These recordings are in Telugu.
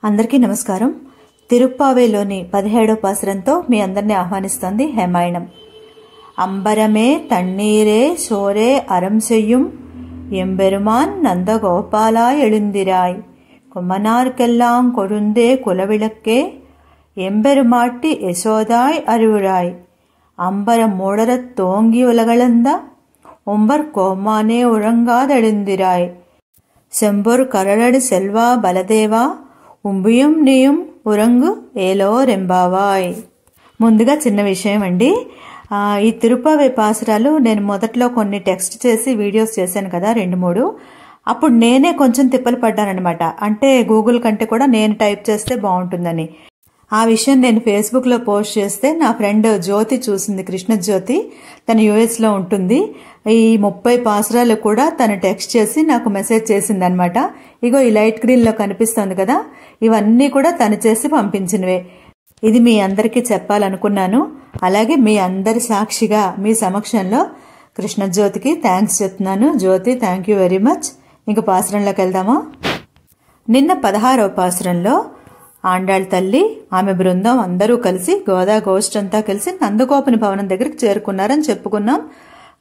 అందరికీ నమస్కారం. తిరుప్పావేలోని 17వ పాసురంతో మీ అందరినీ ఆహ్వానిస్తోంది హేమాయణం. అంబరమే తన్నీరే సోరే అరం செய்யும் எம்பெருமான் நந்தகோபாலா எழுந்திராய் கொம்மனார்க்கெல்லாம் கொழுந்தே குலவிளக்கே எம்பெருமாட்டி யசோதாய் அருளாய் அம்பரம் மூடரத் தோங்கி உலகளந்த ஒம்பர் கோமானே உறங்காதெழுந்திராய் செம்பொர் கரளடு செல்வா బలదేవా ఉంబియం నీయం ఉరంగు ఏలో రెంబావాయ్. ముందుగా చిన్న విషయం అండి, ఈ తిరుప్పావే పాసురాలు నేను మొదట్లో కొన్ని టెక్స్ట్ చేసి వీడియోస్ చేశాను కదా, 2-3. అప్పుడు నేనే కొంచెం తిప్పలు పడ్డానమాట. అంటే గూగుల్ కంటే కూడా నేను టైప్ చేస్తే బాగుంటుందని. ఆ విషయం నేను ఫేస్బుక్లో పోస్ట్ చేస్తే నా ఫ్రెండ్ జ్యోతి చూసింది, కృష్ణ జ్యోతి. తను యుఎస్లో ఉంటుంది. ఈ 30 పాసురాలు కూడా తను టెక్స్ట్ చేసి నాకు మెసేజ్ చేసింది అనమాట. ఇగో ఈ లైట్ గ్రీన్లో కనిపిస్తుంది కదా, ఇవన్నీ కూడా తను చేసి పంపించినవే. ఇది మీ అందరికీ చెప్పాలనుకున్నాను. అలాగే మీ అందరి సాక్షిగా మీ సమక్షంలో కృష్ణ జ్యోతికి థ్యాంక్స్ చెప్తున్నాను. జ్యోతి, థ్యాంక్ యూ వెరీ మచ్. ఇంక పాసురంలోకి వెళ్దామా. నిన్న 16వ పాసురంలో ఆండాళ్ తల్లి, ఆమె బృందం అందరూ కలిసి, గోదా గోష్ఠి అంతా కలిసి నందగోపుని భవనం దగ్గరికి చేరుకున్నారని చెప్పుకున్నాం.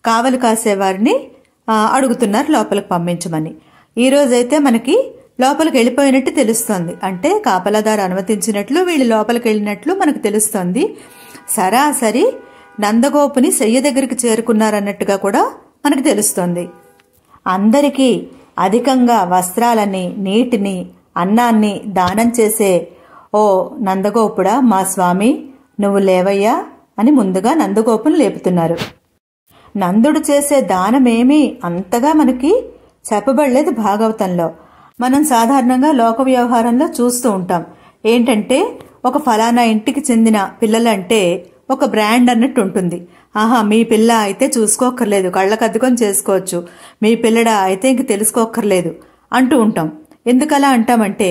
కావలి కాసేవారిని అడుగుతున్నారు లోపలికి పంపించమని. ఈ రోజైతే మనకి లోపలికి వెళ్ళిపోయినట్టు తెలుస్తోంది. అంటే కాపలాదారు అనుమతించినట్లు, వీళ్ళు లోపలికి వెళ్ళినట్లు మనకు తెలుస్తోంది. సరాసరి నందగోపుని శయ్య దగ్గరికి చేరుకున్నారన్నట్టుగా కూడా మనకు తెలుస్తోంది. అందరికీ అధికంగా వస్త్రాలని, నీటిని, అన్నాన్ని దానం చేసే ఓ నందగోపుడా, మా స్వామి నువ్వు లేవయ్యా అని ముందుగా నందగోపును లేపుతున్నారు. నందుడు చేసే దానమేమీ అంతగా మనకి చెప్పబడలేదు భాగవతంలో. మనం సాధారణంగా లోక వ్యవహారంలో చూస్తూ ఉంటాం. ఏంటంటే ఒక ఫలానా ఇంటికి చెందిన పిల్లలంటే ఒక బ్రాండ్ అన్నట్టు ఉంటుంది. ఆహా, మీ పిల్ల అయితే చూసుకోక్కర్లేదు, కళ్ళకద్దుకొని చేసుకోవచ్చు, మీ పిల్లడా అయితే ఇంక తెలుసుకోక్కర్లేదు అంటూ ఉంటాం. ఎందుకలా అంటామంటే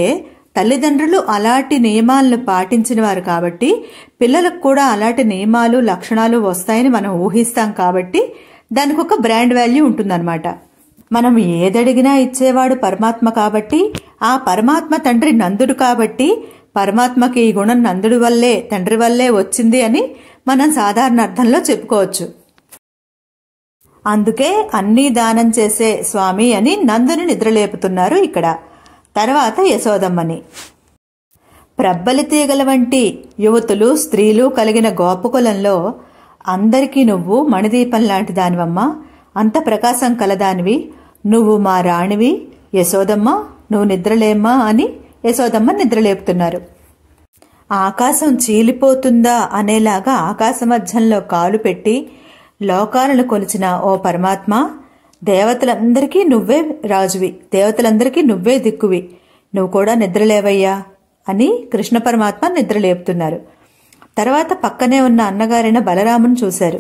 తల్లిదండ్రులు అలాంటి నియమాలను పాటించిన వారు కాబట్టి పిల్లలకు కూడా అలాంటి నియమాలు, లక్షణాలు వస్తాయని మనం ఊహిస్తాం. కాబట్టి దానికి ఒక బ్రాండ్ వాల్యూ ఉంటుందన్నమాట. మనం ఏదడిగినా ఇచ్చేవాడు పరమాత్మ కాబట్టి, ఆ పరమాత్మ తండ్రి నందుడు కాబట్టి పరమాత్మకి ఈ గుణం నందుడి వల్లే, తండ్రి వల్లే వచ్చింది అని మనం సాధారణ అర్థంలో చెప్పుకోవచ్చు. అందుకే అన్నీ దానం చేసే స్వామి అని నందుని నిద్రలేపుతున్నారు ఇక్కడ. తర్వాత యశోదమ్మని, ప్రబ్బలి తీగల వంటి యువతులు, స్త్రీలు కలిగిన గోపకులంలో అందరికీ నువ్వు మణిదీపం లాంటి దానివమ్మా, అంత ప్రకాశం కలదానివి, నువ్వు మా రాణివి యశోదమ్మ, నువ్వు నిద్రలేమ్మా అని యశోదమ్మ నిద్రలేపుతున్నారు. ఆకాశం చీలిపోతుందా అనేలాగా ఆకాశ మధ్యంలో కాలు పెట్టి లోకాలను కొలిచిన ఓ పరమాత్మ, దేవతలందరికీ నువ్వే రాజువి, దేవతలందరికీ నువ్వే దిక్కువి, నువ్వు కూడా నిద్రలేవయ్యా అని కృష్ణ పరమాత్మ నిద్రలేపుతున్నారు. తర్వాత పక్కనే ఉన్న అన్నగారైన బలరామును చూశారు.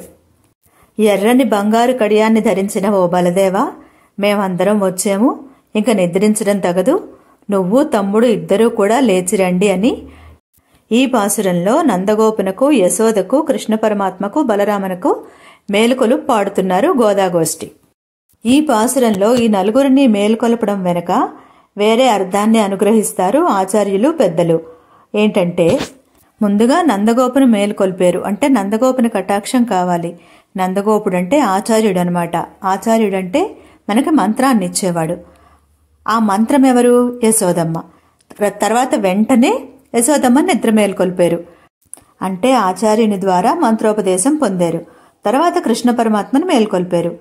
ఎర్రని బంగారు కడియాన్ని ధరించిన ఓ బలదేవా, మేమందరం వచ్చాము, ఇంక నిద్రించడం తగదు, నువ్వు తమ్ముడు ఇద్దరూ కూడా లేచిరండి అని ఈ పాసురంలో నందగోపునకు, యశోదకు, కృష్ణ పరమాత్మకు, బలరామునకు మేలుకొలు పాడుతున్నారు గోదాగోష్ఠి. ఈ పాసురంలో ఈ నలుగురిని మేలుకొలపడం వెనక వేరే అర్థాన్ని అనుగ్రహిస్తారు ఆచార్యులు, పెద్దలు. ఏంటంటే ముందుగా నందగోపును మేలుకొల్పారు అంటే నందగోపుని కటాక్షం కావాలి. నందగోపుడంటే ఆచార్యుడు అనమాట. ఆచార్యుడంటే మనకి మంత్రాన్ని ఇచ్చేవాడు. ఆ మంత్రం ఎవరు? యశోదమ్మ. తర్వాత వెంటనే యశోదమ్మ నిద్ర మేలుకొల్పారు. అంటే ఆచార్యుని ద్వారా మంత్రోపదేశం పొందారు. తర్వాత కృష్ణ పరమాత్మను మేల్కొల్పారు.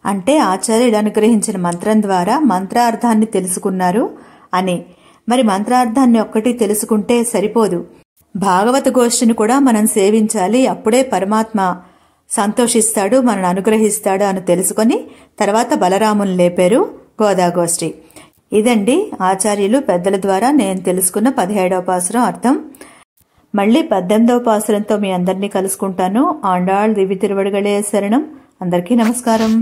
అంటే ఆచార్యుడు అనుగ్రహించిన మంత్రం ద్వారా మంత్రార్థాన్ని తెలుసుకున్నారు అని. మరి మంత్రార్థాన్ని ఒక్కటి తెలుసుకుంటే సరిపోదు, భాగవత గోష్ఠిని కూడా మనం సేవించాలి. అప్పుడే పరమాత్మ సంతోషిస్తాడు, మనల్ని అనుగ్రహిస్తాడు అని తెలుసుకొని తర్వాత బలరాముని లేపారు గోదాగోష్ఠి. ఇదండి ఆచార్యులు, పెద్దల ద్వారా నేను తెలుసుకున్న 17వ పాసురం అర్థం. మళ్ళీ 18వ పాసురంతో మీ అందరినీ కలుసుకుంటాను. ఆండాళ్ దివ్య తిరువడిగళే శరణం. అందరికీ నమస్కారం.